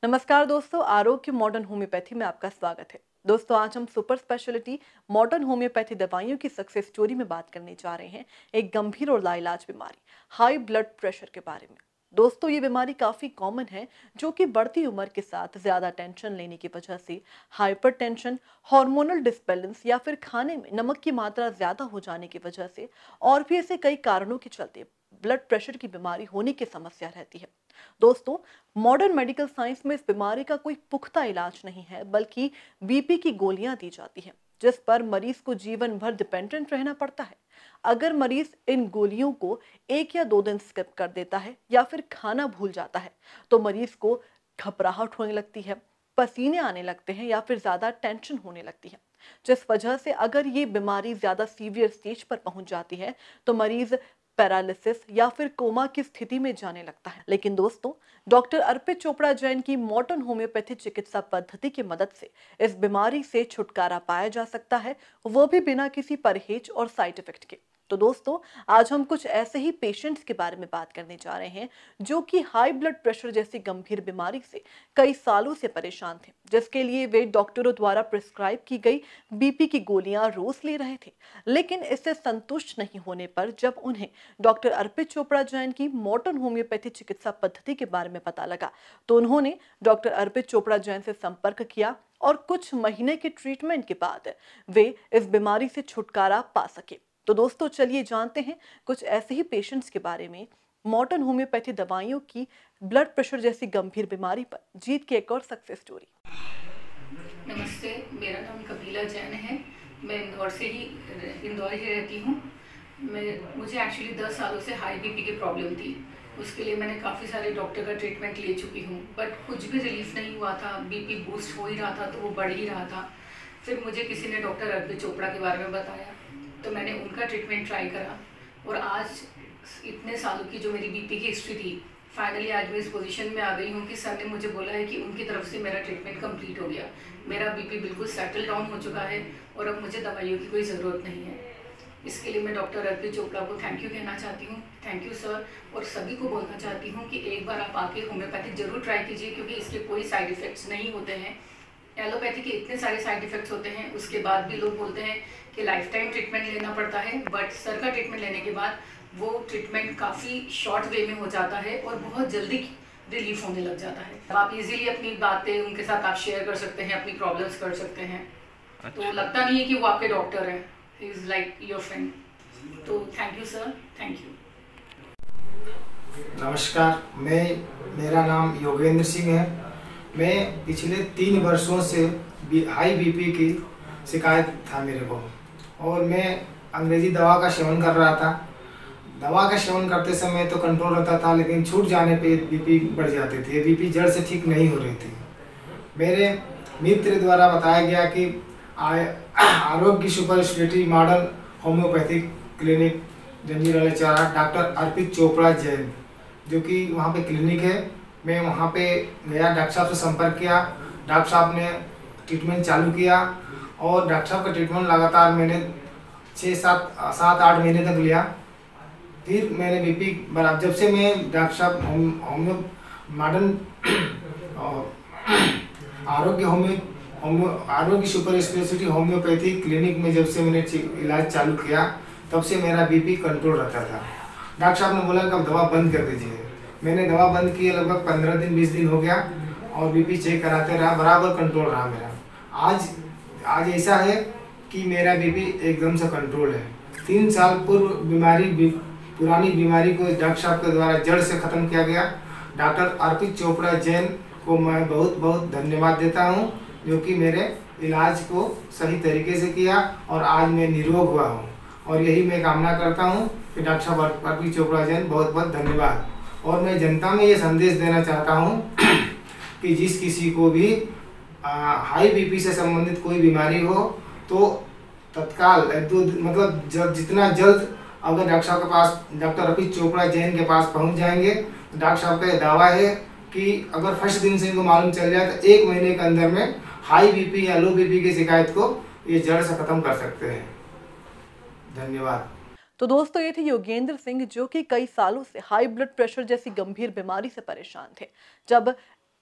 नमस्कार दोस्तों, आरोग्य मॉडर्न होम्योपैथी में आपका स्वागत है। दोस्तों, आज हम सुपर स्पेशलिटी मॉडर्न होम्योपैथी दवाइयों की सक्सेस स्टोरी में बात करने जा रहे हैं। एक गंभीर और लाइलाज बीमारी हाई ब्लड प्रेशर के बारे में। दोस्तों, ये बीमारी काफी कॉमन है, जो कि बढ़ती उम्र के साथ ज्यादा टेंशन लेने की वजह से हाइपरटेंशन, हार्मोनल डिसबैलेंस या फिर खाने में नमक की मात्रा ज्यादा हो जाने की वजह से और भी ऐसे कई कारणों के चलते ब्लड प्रेशर की बीमारी होने की समस्या रहती है। दोस्तों, मॉडर्न मेडिकल साइंस में इस बीमारी का कोई पुख्ता इलाज नहीं है, बल्कि बीपी की गोलियां दी जाती हैं, जिस पर मरीज को जीवन भर डिपेंडेंट रहना पड़ता है। अगर मरीज इन गोलियों को 1 या 2 दिन स्किप कर देता है या फिर खाना भूल जाता है, तो मरीज को घबराहट होने लगती है, पसीने आने लगते हैं या फिर ज्यादा टेंशन होने लगती है, जिस वजह से अगर ये बीमारी ज्यादा सीवियर स्टेज पर पहुंच जाती है तो मरीज पैरालिसिस या फिर कोमा की स्थिति में जाने लगता है। लेकिन दोस्तों, डॉक्टर अर्पित चोपड़ा जैन की मॉडर्न होम्योपैथी चिकित्सा पद्धति की मदद से इस बीमारी से छुटकारा पाया जा सकता है, वो भी बिना किसी परहेज और साइड इफेक्ट के। तो दोस्तों, आज हम कुछ ऐसे ही पेशेंट्स के बारे में बात करने जा रहे हैं, जो कि हाई ब्लड प्रेशर जैसी गंभीर बीमारी से कई सालों से परेशान थे, जिसके लिए वे डॉक्टरों द्वारा प्रिस्क्राइब की गई बीपी की गोलियां रोज ले रहे थे। लेकिन इससे संतुष्ट नहीं होने पर जब उन्हें डॉक्टर अर्पित चोपड़ा जैन की मॉडर्न होम्योपैथी चिकित्सा पद्धति के बारे में पता लगा, तो उन्होंने डॉक्टर अर्पित चोपड़ा जैन से संपर्क किया और कुछ महीने के ट्रीटमेंट के बाद वे इस बीमारी से छुटकारा पा सके। तो दोस्तों, चलिए जानते हैं कुछ ऐसे ही पेशेंट्स के बारे में मॉडर्न होम्योपैथी दवाइयों की ब्लड प्रेशर जैसी गंभीर बीमारी पर जीत की एक और सक्सेस स्टोरी। नमस्ते, मेरा नाम कपिला जैन है। मैं इंदौर ही रहती हूँ। मुझे एक्चुअली 10 सालों से हाई बीपी की प्रॉब्लम थी। उसके लिए मैंने काफ़ी सारे डॉक्टर का ट्रीटमेंट ले चुकी हूँ, बट कुछ भी रिलीफ नहीं हुआ था। बीपी बूस्ट हो ही रहा था तो वो बढ़ ही रहा था। फिर मुझे किसी ने डॉक्टर अर्पित चोपड़ा के बारे में बताया, तो मैंने उनका ट्रीटमेंट ट्राई करा और आज इतने सालों की जो मेरी बीपी की हिस्ट्री थी, फाइनली आज मैं इस पोजीशन में आ गई हूँ कि सर ने मुझे बोला है कि उनकी तरफ से मेरा ट्रीटमेंट कंप्लीट हो गया। मेरा बीपी बिल्कुल सेटल डाउन हो चुका है और अब मुझे दवाइयों की कोई ज़रूरत नहीं है। इसके लिए मैं डॉक्टर अर्पित चोपड़ा को थैंक यू कहना चाहती हूँ। Thank you sir. और सभी को बोलना चाहती हूँ कि एक बार आप आके होम्योपैथिक ज़रूर ट्राई कीजिए, क्योंकि इसके कोई साइड इफ़ेक्ट्स नहीं होते हैं। एलोपैथी के इतने सारे साइड इफ़ेक्ट्स होते हैं, उसके बाद भी लोग बोलते हैं कि लाइफ टाइम ट्रीटमेंट लेना पड़ता है, बट सर का ट्रीटमेंट लेने के बाद वो ट्रीटमेंट काफ़ी शॉर्ट वे में हो जाता है और बहुत जल्दी रिलीफ होने लग जाता है। आप इजीली अपनी बातें उनके साथ आप शेयर कर सकते हैं, अपनी प्रॉब्लम्स कर सकते हैं। तो लगता नहीं है कि वो आपके डॉक्टर हैं, he is like your friend. तो thank you sir, thank you. नमस्कार, मेरा नाम योगेंद्र सिंह है। मैं पिछले 3 वर्षों से हाई बीपी की शिकायत था मेरे को, और मैं अंग्रेजी दवा का सेवन कर रहा था। दवा का सेवन करते समय तो कंट्रोल रहता था, लेकिन छूट जाने पे बीपी बढ़ जाते थे। बीपी जड़ से ठीक नहीं हो रही थी। मेरे मित्र द्वारा बताया गया कि आरोग्य super speciality modern homeopathic clinic जंजीर वाले चौराहा डॉक्टर अर्पित चोपड़ा जैन, जो कि वहाँ पे क्लिनिक है, मैं वहाँ पे गया। डॉक्टर साहब से संपर्क किया। डॉक्टर साहब ने ट्रीटमेंट चालू किया और डॉक्टर साहब का ट्रीटमेंट लगातार मैंने 7-8 महीने तक लिया। फिर मैंने बीपी बराबर, जब से मैं डॉक्टर साहब होम्यो मॉडर्न आरोग्य सुपर स्पेशलिटी होम्योपैथी क्लिनिक में जब से मैंने इलाज चालू किया, तब से मेरा बीपी कंट्रोल रहता था। डॉक्टर साहब ने बोला कि अब दवा बंद कर दीजिए। मैंने दवा बंद की, लगभग 15 दिन 20 दिन हो गया और बीपी चेक कराते रहा, बराबर कंट्रोल रहा मेरा। आज ऐसा है कि मेरा बीपी एकदम से कंट्रोल है। 3 साल पूर्व पुरानी बीमारी को डॉक्टर साहब के द्वारा जड़ से ख़त्म किया गया। डॉक्टर अर्पित चोपड़ा जैन को मैं बहुत बहुत धन्यवाद देता हूँ, जो कि मेरे इलाज को सही तरीके से किया और आज मैं निरोग हुआ हूँ। और यही मैं कामना करता हूँ कि डॉक्टर साहब अर्पित चोपड़ा जैन बहुत बहुत धन्यवाद। और मैं जनता में ये संदेश देना चाहता हूँ कि जिस किसी को भी हाई बीपी से संबंधित कोई बीमारी हो, तो तत्काल जितना जल्द अगर डॉक्टर साहब के पास, डॉक्टर अर्पित चोपड़ा जैन के पास पहुंच जाएंगे, तो डॉक्टर साहब का दावा है कि अगर फर्स्ट दिन से इनको मालूम चल जाए तो 1 महीने के अंदर में हाई बीपी या लो बीपी की शिकायत को ये जड़ से खत्म कर सकते हैं। धन्यवाद। तो दोस्तों, ये थे योगेंद्र सिंह, जो कि कई सालों से हाई ब्लड प्रेशर जैसी गंभीर बीमारी से परेशान थे। जब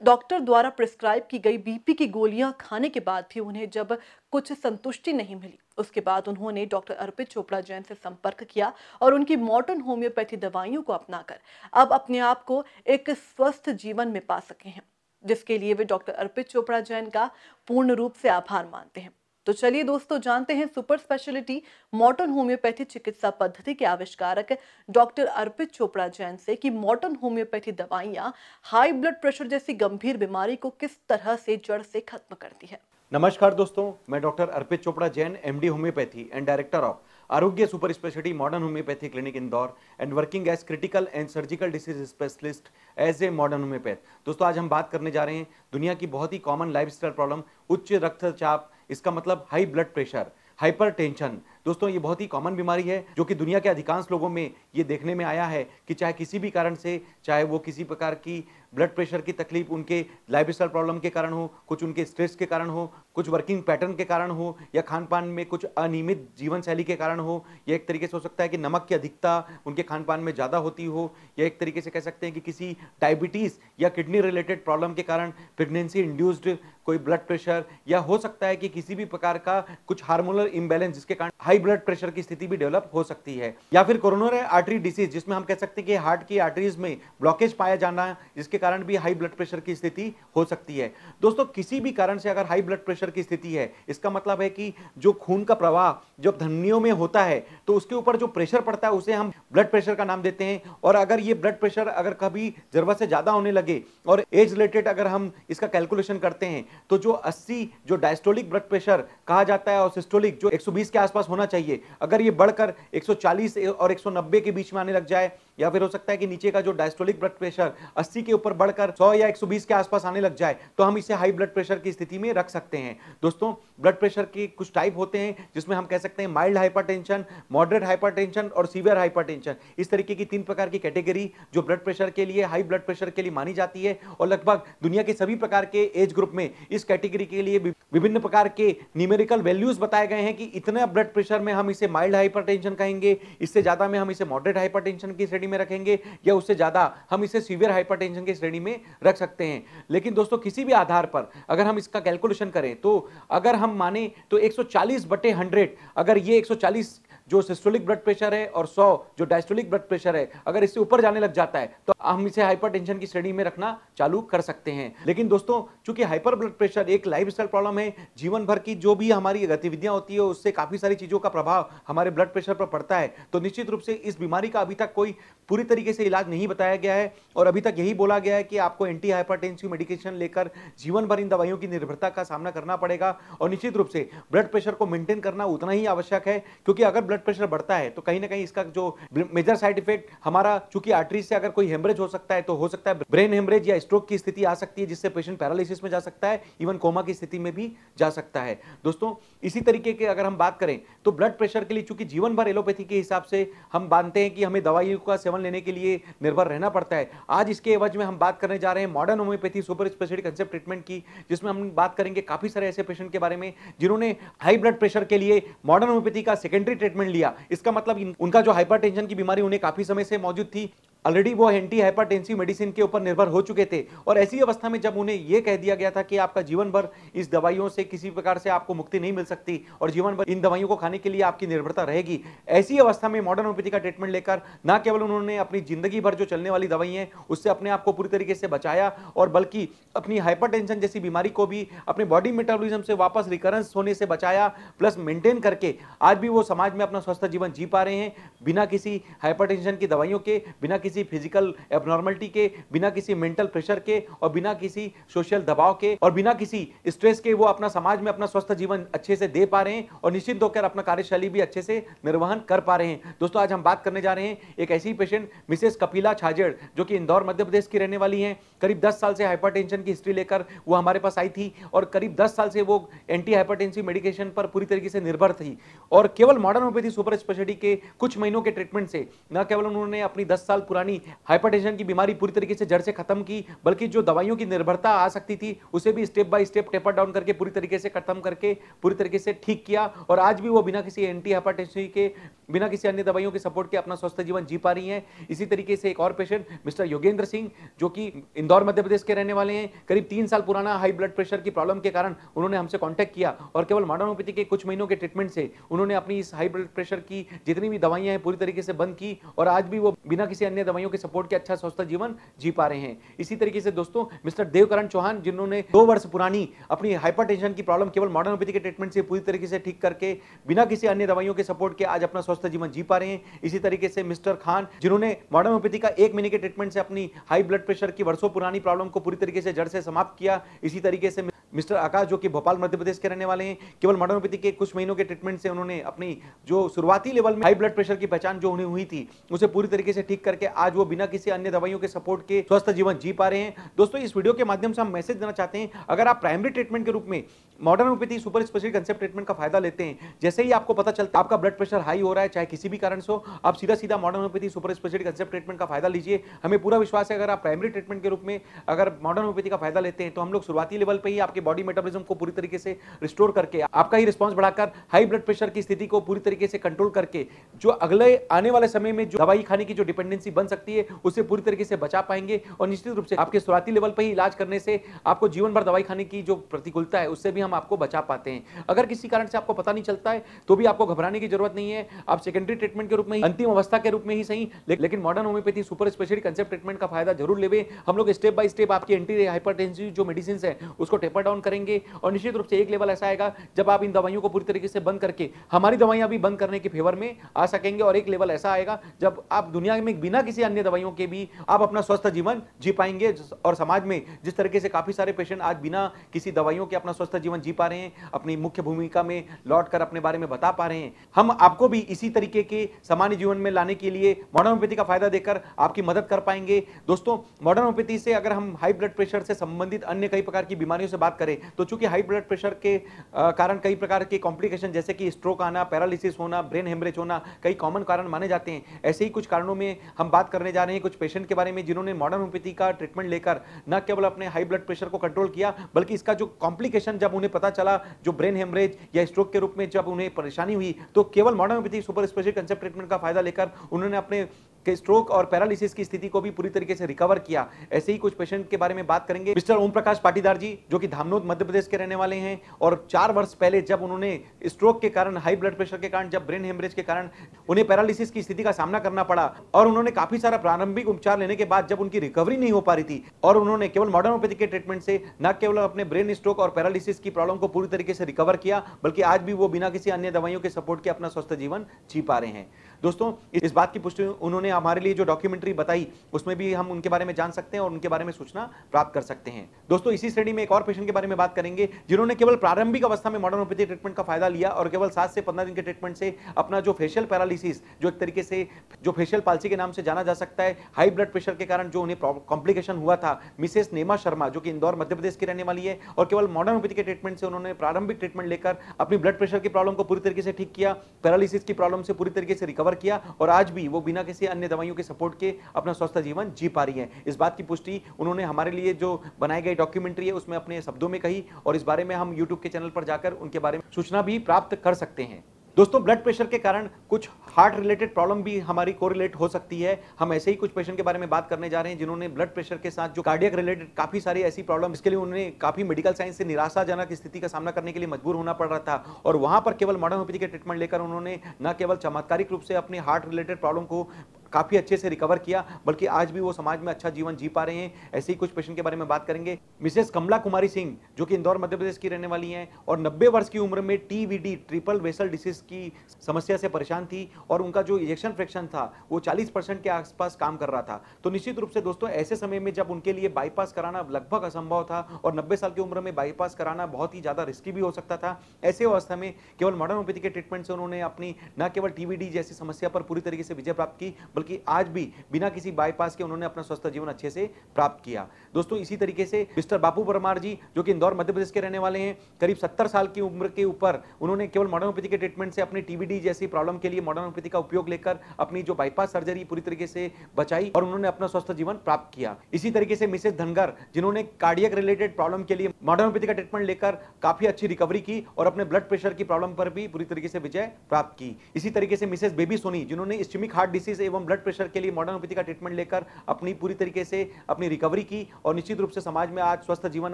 डॉक्टर द्वारा प्रिस्क्राइब की गई बीपी की गोलियां खाने के बाद भी उन्हें जब कुछ संतुष्टि नहीं मिली, उसके बाद उन्होंने डॉक्टर अर्पित चोपड़ा जैन से संपर्क किया और उनकी मॉडर्न होम्योपैथी दवाइयों को अपनाकर अब अपने आप को एक स्वस्थ जीवन में पा सके हैं, जिसके लिए वे डॉक्टर अर्पित चोपड़ा जैन का पूर्ण रूप से आभार मानते हैं। तो चलिए दोस्तों, जानते हैं सुपर स्पेशलिटी मॉडर्न होम्योपैथी चिकित्सा पद्धति के आविष्कारक डॉक्टर अर्पित चोपड़ा जैन से कि मॉडर्न होम्योपैथी दवाइयां हाई ब्लड प्रेशर जैसी गंभीर बीमारी को किस तरह से जड़ से खत्म करती है। नमस्कार दोस्तों, मैं doctor Arpit Chopra Jain, MD homeopathy and director of Arogya super speciality modern homeopathy clinic Indore and working as critical and surgical disease specialist as a modern homeopath. दोस्तों, आज हम बात करने जा रहे हैं दुनिया की बहुत ही कॉमन लाइफस्टाइल प्रॉब्लम, उच्च रक्तचाप, इसका मतलब हाई ब्लड प्रेशर, हाइपरटेंशन। दोस्तों, ये बहुत ही कॉमन बीमारी है जो कि दुनिया के अधिकांश लोगों में ये देखने में आया है कि चाहे किसी भी कारण से, चाहे वो किसी प्रकार की ब्लड प्रेशर की तकलीफ उनके लाइफस्टाइल प्रॉब्लम के कारण हो, कुछ उनके स्ट्रेस के कारण हो, कुछ वर्किंग पैटर्न के कारण हो, या खान पान में कुछ अनियमित जीवन शैली के कारण हो, या एक तरीके से हो सकता है कि नमक की अधिकता उनके खान पान में ज़्यादा होती हो, या एक तरीके से कह सकते हैं कि किसी डायबिटीज़ या किडनी रिलेटेड प्रॉब्लम के कारण प्रेगनेंसी इंड्यूस्ड कोई ब्लड प्रेशर, या हो सकता है कि किसी भी प्रकार का कुछ हार्मोनल इम्बैलेंस जिसके कारण हाई ब्लड प्रेशर की स्थिति भी डेवलप हो सकती है, या फिर कोरोनरी आर्टरी डिसीज जिसमें हम कह सकते हैं कि हार्ट की आर्टरीज में ब्लॉकेज पाया जाना, जिसके कारण भी हाई ब्लड प्रेशर की स्थिति हो सकती है। दोस्तों, किसी भी कारण से अगर हाई ब्लड प्रेशर की स्थिति है, इसका मतलब है कि जो खून का प्रवाह जब धमनियों में होता है तो उसके ऊपर जो प्रेशर पड़ता है उसे हम ब्लड प्रेशर का नाम देते हैं। और अगर ये ब्लड प्रेशर अगर कभी जरूरत से ज्यादा होने लगे और एज रिलेटेड अगर हम इसका कैलकुलेशन करते हैं तो जो 80 जो डायस्टोलिक ब्लड प्रेशर कहा जाता है और सिस्टोलिक जो 120 के आसपास होना चाहिए, अगर ये बढ़कर 140 और 190 के बीच में आने लग जाए, या फिर हो सकता है कि नीचे का जो डायस्टोलिक ब्लड प्रेशर 80 के ऊपर बढ़कर 100 या 120 के आसपास आने लग जाए, तो हम इसे हाई ब्लड प्रेशर की स्थिति में रख सकते हैं। दोस्तों, ब्लड प्रेशर के कुछ टाइप होते हैं जिसमें हम कह सकते हैं माइल्ड हाइपरटेंशन, मॉडरेट हाइपरटेंशन और सीवियर हाइपरटेंशन। इस तरीके की 3 प्रकार की कैटेगरी जो ब्लड प्रेशर के लिए, हाई ब्लड प्रेशर के लिए मानी जाती है, और लगभग दुनिया के सभी प्रकार के एज ग्रुप में इस कैटेगरी के लिए विभिन्न प्रकार के न्यूमेरिकल वैल्यूज बताए गए हैं कि इतने ब्लड प्रेशर में हम इसे माइल्ड हाइपरटेंशन कहेंगे, इससे ज्यादा में हम इसे मॉडरेट हाइपरटेंशन की श्रेणी में रखेंगे, या उससे ज्यादा हम इसे सीवियर हाइपरटेंशन की श्रेणी में रख सकते हैं। लेकिन दोस्तों, किसी भी आधार पर अगर हम इसका कैलकुलेशन करें तो अगर हम माने तो 140/100, अगर ये 140 जो सिस्टोलिक ब्लड प्रेशर है और 100 जो डायस्टोलिक ब्लड प्रेशर है, अगर इससे ऊपर जाने लग जाता है तो हम इसे हाइपरटेंशन की श्रेणी में रखना चालू कर सकते हैं। लेकिन दोस्तों, चूंकि हाइपर ब्लड प्रेशर एक लाइफस्टाइल प्रॉब्लम है, जीवन भर की जो भी हमारी गतिविधियां होती है उससे काफी सारी चीजों का प्रभाव हमारे ब्लड प्रेशर पर पड़ता है, तो निश्चित रूप से इस बीमारी का अभी तक कोई पूरी तरीके से इलाज नहीं बताया गया है। और अभी तक यही बोला गया है कि आपको एंटी हाइपरटेंसिव मेडिकेशन लेकर जीवन भर इन दवाइयों की निर्भरता का सामना करना पड़ेगा। और निश्चित रूप से ब्लड प्रेशर को मेंटेन करना उतना ही आवश्यक है, क्योंकि अगर ब्लड प्रेशर बढ़ता है तो कहीं ना कहीं इसका जो मेजर साइड इफेक्ट हमारा, चूंकि आर्टरी से अगर कोई हेमरेज हो सकता है तो हो सकता है ब्रेन हेमरेज या स्ट्रोक की स्थिति आ सकती है, जिससे पेशेंट पैरालिसिस में जा सकता है, इवन कोमा की स्थिति में भी जा सकता है। दोस्तों, इसी तरीके के अगर हम बात करें तो ब्लड प्रेशर के लिए चूंकि जीवन भर एलोपैथी के हिसाब से हम मानते हैं कि हमें दवाइयों का सेवन लेने के लिए निर्भर रहना पड़ता है, आज इसके एवज में हम बात करने जा रहे हैं modern homeopathy super speciality concept treatment की, जिसमें हम बात करेंगे काफी सारे ऐसे पेशेंट के बारे में जिन्होंने हाई ब्लड प्रेशर के लिए मॉडर्न होम्योपैथी का सेकेंडरी ट्रीटमेंट लिया। इसका मतलब उनका जो हाइपरटेंशन की बीमारी उन्हें काफी समय से मौजूद थी, ऑलरेडी वो एंटी हाइपरटेंसिव मेडिसिन के ऊपर निर्भर हो चुके थे, और ऐसी अवस्था में जब उन्हें यह कह दिया गया था कि आपका जीवन भर इस दवाइयों से किसी प्रकार से आपको मुक्ति नहीं मिल सकती और जीवन भर इन दवाइयों को खाने के लिए आपकी निर्भरता रहेगी, ऐसी अवस्था में मॉडर्न होम्योपैथी का ट्रीटमेंट लेकर न केवल उन्होंने अपनी जिंदगी भर जो चलने वाली दवाई है उससे अपने आप को पूरी तरीके से बचाया, और बल्कि अपनी हाइपरटेंशन जैसी बीमारी को भी अपने बॉडी मेटाबॉलिज्म से वापस रिकरेंस होने से बचाया, प्लस मेंटेन करके आज भी वो समाज में अपना स्वस्थ जीवन जी पा रहे हैं, बिना किसी हाइपरटेंशन की दवाइयों के, बिना किसी फिजिकल एबनॉर्मलिटी के, बिना किसी मेंटल प्रेशर के, और बिना किसी सोशल दबाव के, और बिना किसी स्ट्रेस के वो अपना समाज में अपना स्वस्थ जीवन अच्छे से दे पा रहे हैं और निश्चिंत होकर अपना कार्यशैली भी अच्छे से निर्वहन कर पा रहे हैं। दोस्तों, आज हम बात करने जा रहे हैं एक ऐसी पेशेंट मिसेस कपिला छाजेड़, जो कि इंदौर मध्य प्रदेश की रहने वाली हैं। करीब 10 साल से हाइपरटेंशन की हिस्ट्री लेकर वो हमारे पास आई थी, और करीब 10 साल से वो एंटी हाइपरटेंसिव मेडिकेशन पर पूरी तरीके से निर्भर थी, और केवल मॉडर्न होम्योपैथी सुपर स्पेशलिटी के कुछ महीनों के ट्रीटमेंट से न केवल उन्होंने अपनी 10 साल पुरानी हाइपरटेंशन की बीमारी पूरी तरीके से जड़ से खत्म की, बल्कि जो दवाइयों की निर्भरता आ सकती थी उसे भी step by step taper down करके पूरी तरीके से खत्म करके पूरी तरीके से ठीक किया, और आज भी वो बिना किसी एंटी हाइपरटेंसिव के बिना किसी अन्य दवाइयों के सपोर्ट के अपना स्वस्थ जीवन जी पा रही हैं। इसी तरीके से एक और पेशेंट मिस्टर योगेंद्र सिंह, जो कि इंदौर मध्य प्रदेश के रहने वाले हैं, करीब 3 साल पुराना हाई ब्लड प्रेशर की प्रॉब्लम के कारण उन्होंने हमसे कांटेक्ट किया और केवल मॉडर्न होम्योपैथी के कुछ महीनों के ट्रीटमेंट से उन्होंने अपनी इस हाई ब्लड प्रेशर की जितनी भी दवाइयां हैं पूरी तरीके से बंद की और आज भी वो बिना किसी अन्य दवाइयों के सपोर्ट के अच्छा स्वस्थ जीवन जी पा रहे हैं। इसी तरीके से दोस्तों मिस्टर देवकरण चौहान, जिन्होंने 2 वर्ष पुरानी अपनी हाइपरटेंशन की प्रॉब्लम केवल मॉडर्न होम्योपैथी के ट्रीटमेंट से पूरी तरीके से ठीक करके बिना किसी अन्य दवाइयों के सपोर्ट के आज अपना स्वस्थ जीवन जी पा रहे हैं। इसी तरीके से मिस्टर खान, जिन्होंने मॉडर्न होम्योपैथी का 1 महीने के ट्रीटमेंट से अपनी हाई ब्लड प्रेशर की वर्षों पुरानी प्रॉब्लम को पूरी तरीके से जड़ से समाप्त किया। इसी तरीके से मिस्टर आकाश, जो कि भोपाल मध्य प्रदेश के रहने वाले हैं, केवल मॉडर्न होम्योपैथी के कुछ महीनों के ट्रीटमेंट से उन्होंने अपनी जो शुरुआती लेवल में हाई ब्लड प्रेशर की पहचान जो उन्हें हुई थी उसे पूरी तरीके से ठीक करके आज वो बिना किसी अन्य दवाइयों के सपोर्ट के स्वस्थ जीवन जी पा रहे हैं। दोस्तों, इस वीडियो के माध्यम से हम मैसेज देना चाहते हैं, अगर आप प्राइमरी ट्रीटमेंट के रूप में modern homeopathy super speciality concept treatment का फायदा लेते हैं, जैसे ही आपको पता चलता है आपका ब्लड प्रेशर हाई हो रहा है चाहे किसी भी कारण से हो, आप सीधा modern homeopathy super speciality concept treatment का फायदा लीजिए। हमें पूरा विश्वास है अगर आप प्राइमरी ट्रीटमेंट के रूप में अगर मॉडर्न होम्योपैथी का फायदा लेते हैं तो हम लोग शुरुआती लेवल पे ही आपके बॉडी मेटाबॉलिज्म को पूरी तरीके से रिस्टोर करके आपका ही रिस्पांस बढ़ाकर हाई ब्लड प्रेशर की स्थिति को पूरी तरीके से कंट्रोल करके जो अगले आने वाले समय में जो दवाई खाने की जो डिपेंडेंसी बन सकती है उससे पूरी तरीके से बचा पाएंगे और निश्चित रूप से आपके शुरुआती लेवल पर ही इलाज करने से आपको जीवन भर दवाई खाने की जो प्रतिकूलता है उससे भी हम आपको बचा पाते हैं। अगर किसी कारण से आपको पता नहीं चलता है तो भी आपको घबराने की जरूरत नहीं है। आप सेकेंडरी ट्रीटमेंट के रूप में, अंतिम अवस्था के रूप में ही सही, लेकिन modern homeopathy super speciality concept treatment का फायदा जरूर लेवे। हम लोग स्टेप बाय स्टेप आपकी एंटी हाइपरटेंसिव जो मेडिसिन है उसको टेपर डाउन करेंगे और निश्चित रूप से एक लेवल ऐसा आएगा जब आप इन दवाइयों को पूरी तरीके से बंद करके हमारी दवाइयां भी बंद करने के फेवर में आ सकेंगे और एक लेवल ऐसा आएगा जब आप दुनिया में बिना किसी अन्य दवाइयों के भी आप अपना स्वस्थ जीवन जी पाएंगे। और समाज में जिस तरीके से काफी सारे पेशेंट आज बिना किसी दवाइयों के अपना स्वस्थ जीवन जी पा रहे हैं, अपनी मुख्य भूमिका में लौटकर अपने बारे में बता पा रहे हैं, हम आपको भी इसी तरीके के सामान्य जीवन में लाने के लिए मॉडर्न होम्योपैथी का फायदा देकर आपकी मदद कर पाएंगे। दोस्तों, मॉडर्न होम्योपैथी से अगर हम हाई ब्लड प्रेशर से संबंधित अन्य कई प्रकार की बीमारियों से बात करें तो चूंकि हाई ब्लड प्रेशर के कारण कई प्रकार के कॉम्प्लिकेशन जैसे कि स्ट्रोक आना, पैरालिसिस होना, ब्रेन हेमरेज होना कई कॉमन कारण माने जाते हैं। ऐसे ही कुछ कारणों में हम बात करने जा रहे हैं कुछ पेशेंट के बारे में जिन्होंने मॉडर्न होम्योपैथी का ट्रीटमेंट लेकर न केवल अपने हाई ब्लड प्रेशर को कंट्रोल किया बल्कि इसका जो कॉम्प्लिकेशन जब उन्हें पता चला, जो ब्रेन हेमरेज या स्ट्रोक के रूप में जब उन्हें परेशानी हुई, तो केवल modern homeopathy super speciality concept treatment का फायदा लेकर उन्होंने अपने के स्ट्रोक और पैरालिसिस की स्थिति को भी पूरी तरीके से रिकवर किया। ऐसे ही कुछ पेशेंट के बारे में बात करेंगे। मिस्टर ओम प्रकाश पाटीदार जी, जो कि धामनोद मध्य प्रदेश के रहने वाले हैं और 4 वर्ष पहले जब उन्होंने स्ट्रोक के कारण, हाई ब्लड प्रेशर के कारण, जब ब्रेन हेमरेज के कारण उन्हें पैरालिसिस की स्थिति का सामना करना पड़ा और उन्होंने काफी सारा प्रारंभिक उपचार लेने के बाद जब उनकी रिकवरी नहीं हो पा रही थी और उन्होंने केवल मॉडर्न होम्योपैथी के ट्रीटमेंट से न केवल अपने ब्रेन स्ट्रोक और पैरालिसिस की प्रॉब्लम को पूरी तरीके से रिकवर किया बल्कि आज भी वो बिना किसी अन्य दवाइयों के सपोर्ट के अपना स्वस्थ जीवन जी पा रहे हैं। दोस्तों, इस बात की पुष्टि उन्होंने हमारे लिए जो डॉक्यूमेंट्री बताई उसमें भी हम उनके बारे में जान सकते हैं और उनके बारे में सूचना प्राप्त कर सकते हैं। दोस्तों, इसी श्रेणी में एक और पेशेंट के बारे में बात करेंगे जिन्होंने केवल प्रारंभिक अवस्था में मॉडर्न होम्योपैथी ट्रीटमेंट का फायदा लिया और केवल 7 से 15 दिन के ट्रीटमेंट से अपना जो फेशियल पैरालिसिस, जो एक तरीके से जो फेशियल पाल्सी के नाम से जाना जा सकता है, हाई ब्लड प्रेशर के कारण जो उन्हें कॉम्प्लिकेशन हुआ था, मिसेस नेमा शर्मा जो कि इंदौर मध्य प्रदेश की रहने वाली है और केवल मॉडर्न होम्योपैथी के ट्रीटमेंट से उन्होंने प्रारंभिक ट्रीटमेंट लेकर अपनी ब्लड प्रेशर की प्रॉब्लम को पूरी तरीके से ठीक किया, पैरालिसिस की प्रॉब्लम से पूरी तरीके से रिकवर किया और आज भी वो बिना किसी अन्य दवाइयों के सपोर्ट के अपना स्वस्थ जीवन जी पा रही है। इस बात की पुष्टि उन्होंने हमारे लिए जो बनाई गई डॉक्यूमेंट्री है उसमें अपने शब्दों में कही और इस बारे में हम YouTube के चैनल पर जाकर उनके बारे में सूचना भी प्राप्त कर सकते हैं। दोस्तों, ब्लड प्रेशर के कारण कुछ हार्ट रिलेटेड प्रॉब्लम भी हमारी कोरिलेट हो सकती है। हम ऐसे ही कुछ पेशेंट के बारे में बात करने जा रहे हैं जिन्होंने ब्लड प्रेशर के साथ जो कार्डियक रिलेटेड काफी सारी ऐसी प्रॉब्लम, इसके लिए उन्हें काफी मेडिकल साइंस से निराशाजनक स्थिति का सामना करने के लिए मजबूर होना पड़ रहा था और वहां पर केवल मॉडर्न होम्योपैथी के ट्रीटमेंट लेकर उन्होंने न केवल चमत्कारिक रूप से अपने हार्ट रिलेटेड प्रॉब्लम को काफी अच्छे से रिकवर किया बल्कि आज भी वो समाज में अच्छा जीवन जी पा रहे हैं। ऐसे ही कुछ पेशेंट के बारे में बात करेंगे। मिसेस कमला कुमारी सिंह, जो कि इंदौर मध्य प्रदेश की रहने वाली हैं और 90 वर्ष की उम्र में TVD, ट्रिपल वेसल डिसीज की समस्या से परेशान थी और उनका जो इजेक्शन फ्रैक्शन था वो 40% के आसपास काम कर रहा था। तो निश्चित रूप से दोस्तों, ऐसे समय में जब उनके लिए बाईपास कराना लगभग असंभव था और 90 साल की उम्र में बाईपास कराना बहुत ही ज्यादा रिस्की भी हो सकता था, ऐसे अवस्था में केवल मॉडर्न होम्योपैथी के ट्रीटमेंट से उन्होंने अपनी न केवल TVD जैसी समस्या पर पूरी तरीके से विजय प्राप्त की बल्कि आज भी बिना किसी बाईपास के उन्होंने अपना स्वस्थ जीवन अच्छे से प्राप्त किया। दोस्तों इसी तरीके से मिस्टर बापू परमार जी, जो कि इंदौर मध्य प्रदेश के रहने वाले हैं, करीब 70 साल की उम्र के ऊपर उन्होंने केवल मॉडर्न होम्योपैथी के ट्रीटमेंट से अपनी टीबीडी जैसी प्रॉब्लम के लिए मॉडर्न होम्योपैथी का उपयोग लेकर अपनी जो बाईपास सर्जरी पूरी तरीके से बचाई और उन्होंने अपना स्वस्थ जीवन प्राप्त किया। इसी तरीके से मिसेस धनगर, जिन्होंने कार्डियक रिलेटेड प्रॉब्लम के लिए मॉडर्न होम्योपैथी का ट्रीटमेंट लेकर काफी अच्छी रिकवरी की और अपने ब्लड प्रेशर की प्रॉब्लम पर भी पूरी तरीके से विजय प्राप्त की। इसी तरीके से मिसेस बेबी सोनी, जिन्होंने इस्केमिक हार्ट डिसीज एवं ब्लड प्रेशर के लिए मॉडर्न होम्योपैथी का ट्रीटमेंट लेकर अपनी पूरी तरीके से अपनी रिकवरी की और निश्चित रूप से समाज में आज स्वस्थ जीवन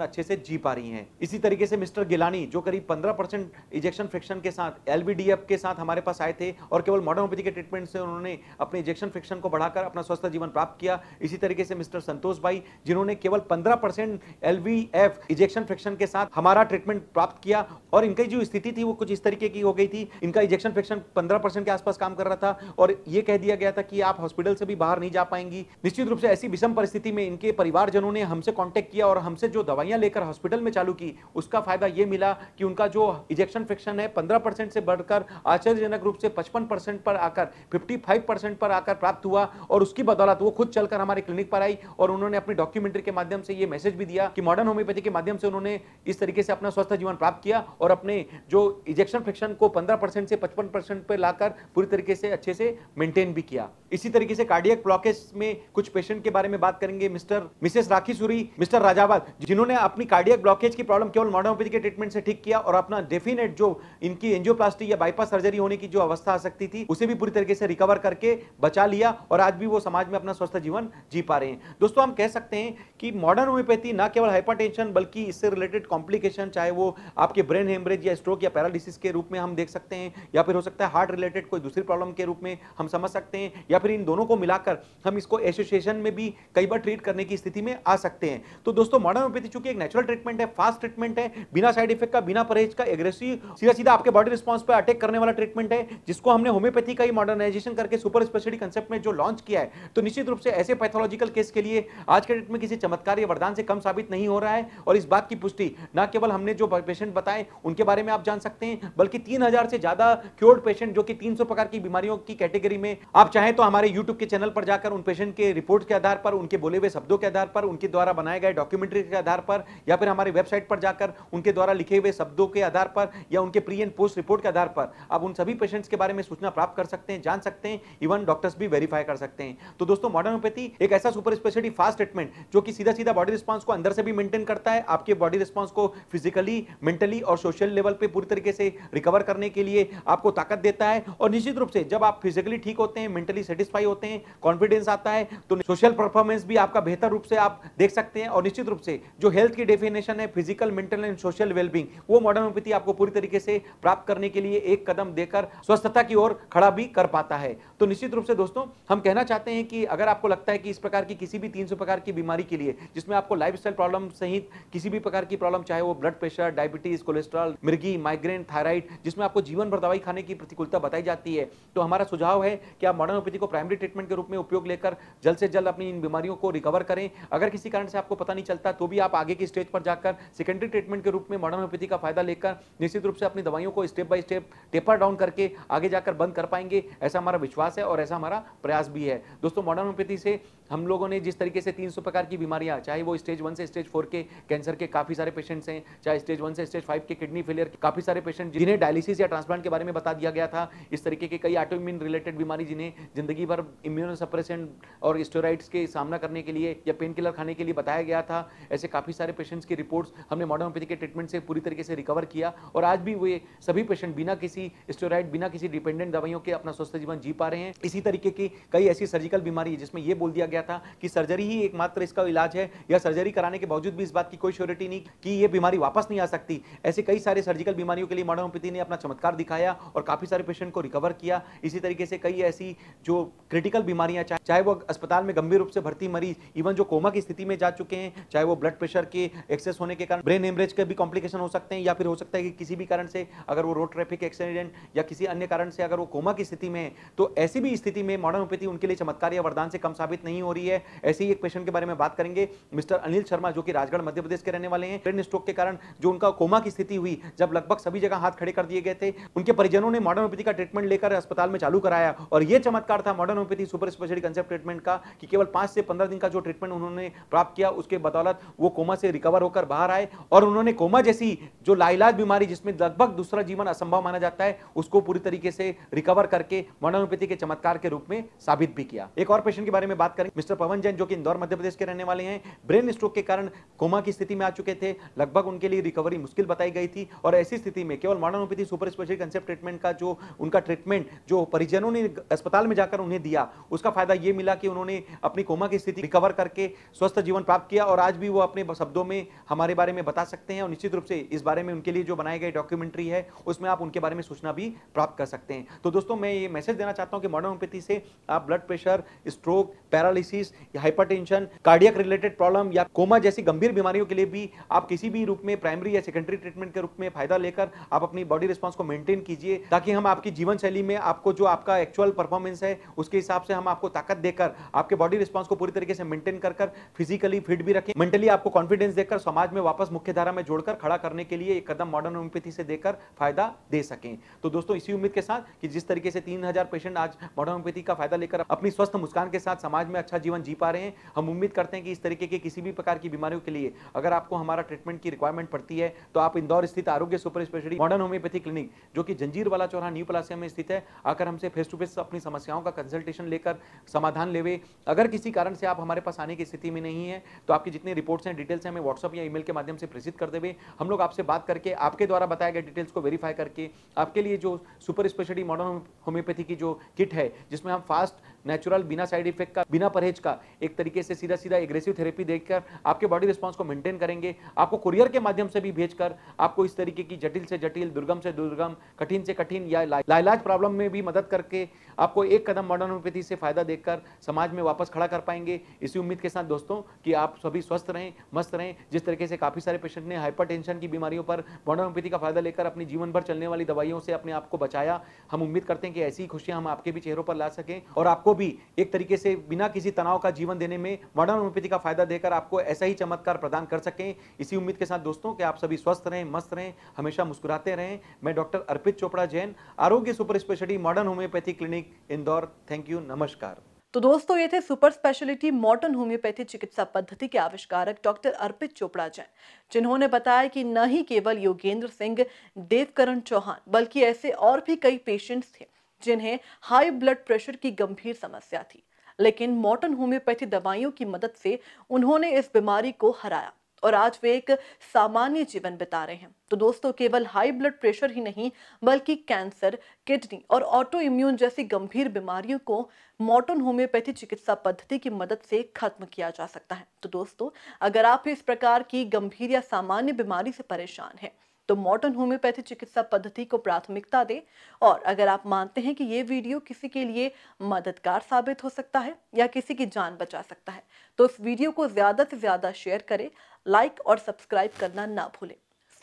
अच्छे से जी पा रही हैं। इसी तरीके से मिस्टर गिलानी, जो करीब 15% इजेक्शन फ्रिक्शन के साथ एलबीडीएफ के साथ हमारे पास आए थे और केवल मॉडर्न होम्योपैथी के ट्रीटमेंट से उन्होंने अपने इजेक्शन फ्रिक्शन को बढ़ाकर अपना स्वस्थ जीवन प्राप्त किया। इसी तरीके से मिस्टर संतोष भाई, जिन्होंने केवल 15% एलवीएफ इजेक्शन फ्रिक्शन के साथ हमारा ट्रीटमेंट प्राप्त किया और इनकी जो स्थिति थी वो कुछ इस तरीके की हो गई थी। इनका इजेक्शन फ्रिक्शन 15% के आसपास काम कर रहा था और ये कह दिया गया था कि आप हॉस्पिटल से भी बाहर नहीं जा पाएंगी। निश्चित रूप से ऐसी विषम परिस्थिति में इनके परिवारजनों ने हमसे कांटेक्ट किया और हमसे जो दवाइयां लेकर हॉस्पिटल में चालू की, उसका फायदा ये मिला कि उनका जो इजेक्शन फ्रिक्शन है 15% से बढ़कर आश्चर्यजनक रूप से 55% पर आकर 55% पर आकर प्राप्त हुआ और उसकी बदौलत वो खुद चलकर हमारे क्लिनिक पर आई और उन्होंने अपनी डॉक्यूमेंट्री के माध्यम से ये मैसेज भी दिया कि मॉडर्न होम्योपैथी के माध्यम से उन्होंने इस तरीके से अपना स्वस्थ जीवन प्राप्त किया और अपने जो इजेक्शन फ्रिक्शन को 15% से 55% पर लाकर पूरी तरीके से अच्छे से मेंटेन भी किया। इसी तरीके से कार्डियक ब्लॉकेज में कुछ पेशेंट के बारे में बात करेंगे। मिसेस राखी सूरी, मिस्टर राजावत, जिन्होंने अपनी कार्डियक ब्लॉकेज की प्रॉब्लम केवल मॉडर्न होम्योपैथी के ट्रीटमेंट से ठीक किया और अपना डेफिनेट जो इनकी एंजियोप्लास्टी या बाईपास सर्जरी होने की जो अवस्था आ सकती थी उसे भी पूरी तरीके से रिकवर करके बचा लिया और आज भी वो समाज में अपना स्वस्थ जीवन जी पा रहे हैं। दोस्तों हम कह सकते हैं कि मॉडर्न होम्योपैथी ना केवल हाइपरटेंशन बल्कि इससे रिलेटेड कॉम्प्लिकेशन, चाहे वो आपके ब्रेन हेमरेज या स्ट्रोक या पैरालिसिस के रूप में हम देख सकते हैं या फिर हो सकता है हार्ट रिलेटेड कोई दूसरी प्रॉब्लम के रूप में हम समझ सकते हैं या फिर इन दोनों को मिलाकर हम इसको एसोसिएशन में भी कई बार ट्रीट करने की स्थिति में आ सकते हैं। तो दोस्तों मॉडर्न होम्योपैथी चूंकि एक नेचुरल ट्रीटमेंट है, फास्ट ट्रीटमेंट है, बिना साइड इफेक्ट का, बिना परहेज का, एग्रेसिव सीधा सीधा आपके बॉडी रिस्पांस पर अटैक करने वाला ट्रीटमेंट है, जिसको हमने होम्योपैथी का ही मॉडर्नाइजेशन करके सुपर स्पेशलिटी कंसेप्ट में जो लॉन्च किया है। तो निश्चित रूप से ऐसे पैथोलॉजिकल केस के लिए आज के डेट में किसी चमत्कार या वरदान से कम साबित नहीं हो रहा है और इस बात की पुष्टि ना केवल हमने जो पेशेंट बताए उनके बारे में आप जान सकते हैं, बल्कि 3000 से ज्यादा क्योर्ड पेशेंट जो कि 300 प्रकार की बीमारियों की कैटेगरी में, आप चाहें तो हमारे YouTube के चैनल पर जाकर उन पेशेंट के रिपोर्ट के आधार पर, उनके बोले हुए शब्दों के आधार पर, उनके द्वारा बनाए गए डॉक्यूमेंट्री के आधार पर या फिर हमारे वेबसाइट पर जाकर उनके द्वारा लिखे हुए शब्दों के आधार पर या उनके प्री एंड पोस्ट रिपोर्ट के आधार पर आप उन सभी पेशेंट्स के बारे में सूचना प्राप्त कर सकते हैं, जान सकते हैं, इवन डॉक्टर्स भी वेरीफाई कर सकते हैं। तो दोस्तों मॉडर्न होम्योपैथी एक ऐसा सुपर स्पेशलिटी फास्ट ट्रीटमेंट जो कि सीधा सीधा बॉडी रिस्पांस को अंदर से भी मेंटेन करता है, आपके बॉडी रिस्पांस को फिजिकली, मेंटली और सोशल लेवल पे पूरी तरीके से रिकवर करने के लिए आपको ताकत देता है और निश्चित रूप से जब आप फिजिकली ठीक होते हैं, मेंटली सेटिस्फाई होते हैं, कॉन्फिडेंस आता है तो सोशल परफॉर्मेंस भी आपका बेहतर रूप से आप देख सकते हैं और निश्चित रूप से जो हेल्थ की डेफिनेशन है physical, mental and social wellbeing, वो मॉडर्न होम्योपैथी आपको पूरी तरीके से प्राप्त करने के लिए एक कदम देकर स्वस्थता की ओर खड़ा भी कर पाता है। तो निश्चित रूप से दोस्तों हम कहना चाहते हैं कि अगर आपको लगता है कि इस प्रकार की किसी भी 300 प्रकार की बीमारी के लिए जिसमें आपको लाइफस्टाइल प्रॉब्लम सहित किसी भी प्रकार की प्रॉब्लम, चाहे वो ब्लड प्रेशर, डायबिटीज, कोलेस्ट्रॉल, मिर्गी, माइग्रेन, थायराइड, जिसमें आपको जीवन भर दवाई खाने की प्रतिकूलता बताई जाती है, तो हमारा सुझाव है कि आप मॉडर्न होम्योपैथी को प्राइमरी ट्रीटमेंट के रूप में उपयोग लेकर जल्द से जल्द अपनी इन बीमारियों को रिकवर करें। अगर किसी कारण से आपको पता नहीं चलता तो भी आप आगे की स्टेज पर जाकर सेकेंडरी ट्रीटमेंट के रूप में मॉडर्न होम्योपैथी का फायदा लेकर निश्चित रूप से अपनी दवाइयों को step by step taper down करके आगे जाकर बंद कर पाएंगे, ऐसा हमारा विश्वास है और ऐसा हमारा प्रयास भी है। दोस्तों मॉडर्न होम्योपैथी से हम लोगों ने जिस तरीके से 300 प्रकार की बीमारियां, चाहे वो स्टेज 1 से स्टेज 4 के कैंसर के काफी सारे पेशेंट्स हैं, चाहे स्टेज 1 से स्टेज 5 के किडनी फेलियर के काफी सारे पेशेंट जिन्हें डायलिसिस या ट्रांसप्लांट के बारे में बता दिया गया था, इस तरीके के कई ऑटोइम्यून रिलेटेड बीमारी जिन्हें जिंदगी भर इम्यूनोसप्रेसेंट और स्टेरॉइड्स के सामना करने के लिए या पेन किलर खाने के लिए बताया गया था, ऐसे काफी सारे पेशेंट्स की रिपोर्ट्स हमने मॉडर्न होम्योपैथी के ट्रीटमेंट से पूरी तरीके से रिकवर किया और आज भी वे सभी पेशेंट बिना किसी स्टेरॉइड, बिना किसी डिपेंडेंट दवाइयों के अपना स्वस्थ जीवन जी पा रहे हैं। इसी तरीके की कई ऐसी सर्जिकल बीमारी जिसमें यह बोल दिया गया था कि सर्जरी ही एकमात्र इसका इलाज है या सर्जरी कराने के बावजूद भी इस बात की कोई श्योरिटी नहीं कि यह बीमारी वापस नहीं आ सकती, ऐसे कई सारे सर्जिकल बीमारियों के लिए मॉडर्न होम्योपैथी ने अपना चमत्कार दिखाया और काफी सारे पेशेंट को रिकवर किया। इसी तरीके से कई ऐसी जो क्रिटिकल बीमारियां, चाहे वो अस्पताल में गंभीर रूप से भर्ती मरीज, इवन जो कोमा की स्थिति में जा चुके हैं, चाहे वो ब्लड प्रेशर के एक्सेस होने के कारण ब्रेन हेमरेज के भी कॉम्प्लिकेशन हो सकते हैं या फिर हो सकता है कि किसी भी कारण से अगर वो रोड ट्रैफिक एक्सीडेंट या किसी अन्य कारण से अगर वो कोमा की स्थिति में है, तो ऐसी भी स्थिति में मॉडर्न होम्योपैथी उनके लिए चमत्कार या वरदान से कम साबित नहीं हो रही है। ऐसे ही एक पेशेंट के बारे में बात करेंगे, मिस्टर अनिल शर्मा, जो कि राजगढ़ मध्य प्रदेश के रहने वाले हैं। ब्रेन स्ट्रोक के कारण जो उनका कोमा की स्थिति हुई, जब लगभग सभी जगह हाथ खड़े कर दिए गए थे, उनके परिजनों ने मॉडर्न होम्योपैथी का ट्रीटमेंट लेकर अस्पताल में चालू कराया। और यह चमत्कार था modern homeopathy super speciality concept treatment का कि केवल 5 से 15 दिन का जो ट्रीटमेंट उन्होंने प्राप्त किया, उसके बदौलत वो कोमा से रिकवर होकर बाहर आए और उन्होंने कोमा जैसी जो लाइलाज बीमारी, जिसमें लगभग दूसरा जीवन असंभव माना जाता है, उसको पूरी तरीके से रिकवर करके मॉडर्न होम्योपैथी के चमत्कार के रूप में साबित भी किया। एक और पेशेंट के बारे में बात करें, मिस्टर पवन जैन, जो कि इंदौर मध्य प्रदेश के रहने वाले हैं। ब्रेन स्ट्रोक के कारण कोमा की स्थिति में आ चुके थे, लगभग उनके लिए रिकवरी मुश्किल बताई गई थी और ऐसी स्थिति में केवल modern homeopathy super speciality concept treatment का जो उनका ट्रीटमेंट जो परिजनों ने अस्पताल में जाकर उन्हें दिया, उसका फायदा यह मिला कि उन्होंने अपनी कोमा की स्थिति रिकवर करके स्वस्थ जीवन प्राप्त किया और आज भी वो अपने शब्दों में हमारे बारे में बता सकते हैं। और निश्चित रूप से इस बारे में उनके लिए जो बनाए गए डॉक्यूमेंट्री है, उसमें आप उनके बारे में सूचना भी प्राप्त कर सकते हैं। तो दोस्तों, मैं ये मैसेज देना चाहता हूं कि मॉडर्न होम्योपैथी से आप blood pressure, stroke, paralysis, hypertension, cardiac related problem या कोमा जैसी गंभीर बीमारियों के लिए भी आप किसी भी रूप में प्राइमरी या सेकेंडरी ट्रीटमेंट के रूप में फायदा लेकर आप अपनी बॉडी रिस्पांस को मेंटेन कीजिए, ताकि हम आपकी जीवन शैली में आपको जो आपका एक्चुअल परफॉर्मेंस है, उसके हिसाब से हम आपको ताकत देकर आपके बॉडी रिस्पांस को पूरी तरीके से मेंटेन कर फिजिकली फिट भी रखें, मेंटली आपको कॉन्फिडेंस देकर समाज में वापस मुख्य धारा में जोड़कर खड़ा करने के लिए एक कदम मॉडर्न होम्योपैथी से देकर फायदा दे सकें। तो दोस्तों, इसी उम्मीद के साथ कि जिस तरीके से 3000 पेशेंट आज मॉडर्न होम्योपैथी का फायदा लेकर अपनी स्वस्थ मुस्कान के साथ समाज में अच्छा जीवन जी पा रहे हैं, हम उम्मीद करते हैं कि इस तरीके के किसी भी प्रकार की बीमारियों के लिए अगर आपको हमारा ट्रीटमेंट की रिक्वायरमेंट पड़ती है, तो आप इंदौर स्थित आरोग्य super speciality modern homeopathy clinic, जो कि जंजीर वाला चौराहा न्यू प्लासिया में स्थित है, आकर हमसे फेस टू फेस अपनी समस्याओं का कंसल्टेशन लेकर समाधान लेवे। अगर किसी कारण से आप हमारे पास आने की स्थिति में नहीं है, तो आपकी जितनी रिपोर्ट्स हैं, डिटेल्स हैं, हमें व्हाट्सएप या ईमेल के माध्यम से प्रेषित कर देवे। हम लोग आपसे बात करके आपके द्वारा बताए गए डिटेल्स को वेरीफाई करके आपके लिए जो सुपर स्पेशलिटी मॉडर्न होम्योपैथी की जो किट है, जिसमें हम फास्ट, नेचुरल, बिना साइड इफेक्ट का, बिना परहेज का एक तरीके से सीधा सीधा एग्रेसिव थेरेपी देकर आपके बॉडी रिस्पांस को मेंटेन करेंगे, आपको कुरियर के माध्यम से भी भेजकर आपको इस तरीके की जटिल से जटिल, दुर्गम से दुर्गम, कठिन से कठिन या लाइलाज प्रॉब्लम में भी मदद करके आपको एक कदम मॉडर्न होम्योपैथी से फायदा देकर समाज में वापस खड़ा कर पाएंगे। इसी उम्मीद के साथ दोस्तों कि आप सभी स्वस्थ रहें, मस्त रहें। जिस तरीके से काफी सारे पेशेंट ने हाइपरटेंशन की बीमारियों पर मॉडर्न होम्योपैथी का फायदा लेकर अपनी जीवन भर चलने वाली दवाइयों से अपने आप को बचाया, हम उम्मीद करते हैं कि ऐसी खुशियां हम आपके भी चेहरों पर ला सकें और आपको भी एक तरीके से बिना किसी तनाव का जीवन देने में मॉडर्न होम्योपैथी का फायदा देकर आपको ऐसा ही चमत्कार प्रदान कर सकें। इसी उम्मीद के साथ दोस्तों कि आप सभी स्वस्थ रहें, मस्त रहें, हमेशा मुस्कुराते रहें। मैं डॉक्टर अर्पित चोपड़ा जैन, आरोग्य super speciality modern homeopathy clinic Indore. Thank you, नमस्कार। तो दोस्तों, ये थे सुपर स्पेशलिटी मॉडर्न होम्योपैथी चिकित्सा पद्धति के आविष्कारक डॉक्टर अर्पित चोपड़ा जैन, जिन्होंने बताया कि न ही केवल योगेंद्र सिंह, देवकरण चौहान, बल्कि ऐसे और भी कई पेशेंट्स थे जिन्हें हाई ब्लड प्रेशर की गंभीर समस्या थी, लेकिन मॉडर्न होम्योपैथी दवाइयों की मदद से उन्होंने इस बीमारी को हराया और आज वे एक सामान्य जीवन बिता रहे हैं। तो दोस्तों, केवल हाई ब्लड प्रेशर ही नहीं, बल्कि कैंसर, किडनी और ऑटो इम्यून जैसी गंभीर बीमारियों को मॉडर्न होम्योपैथी चिकित्सा पद्धति की मदद से खत्म किया जा सकता है। तो दोस्तों, अगर आप इस प्रकार की गंभीर या सामान्य बीमारी से परेशान हैं, तो मॉडर्न होम्योपैथी चिकित्सा पद्धति को प्राथमिकता दें। और अगर आप मानते हैं कि ये वीडियो किसी के लिए मददगार साबित हो सकता है या किसी की जान बचा सकता है, तो इस वीडियो को ज्यादा से ज्यादा शेयर करें, लाइक और सब्सक्राइब करना ना भूलें।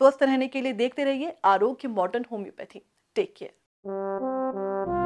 स्वस्थ रहने के लिए देखते रहिए आरोग्य मॉडर्न होम्योपैथी। Take care.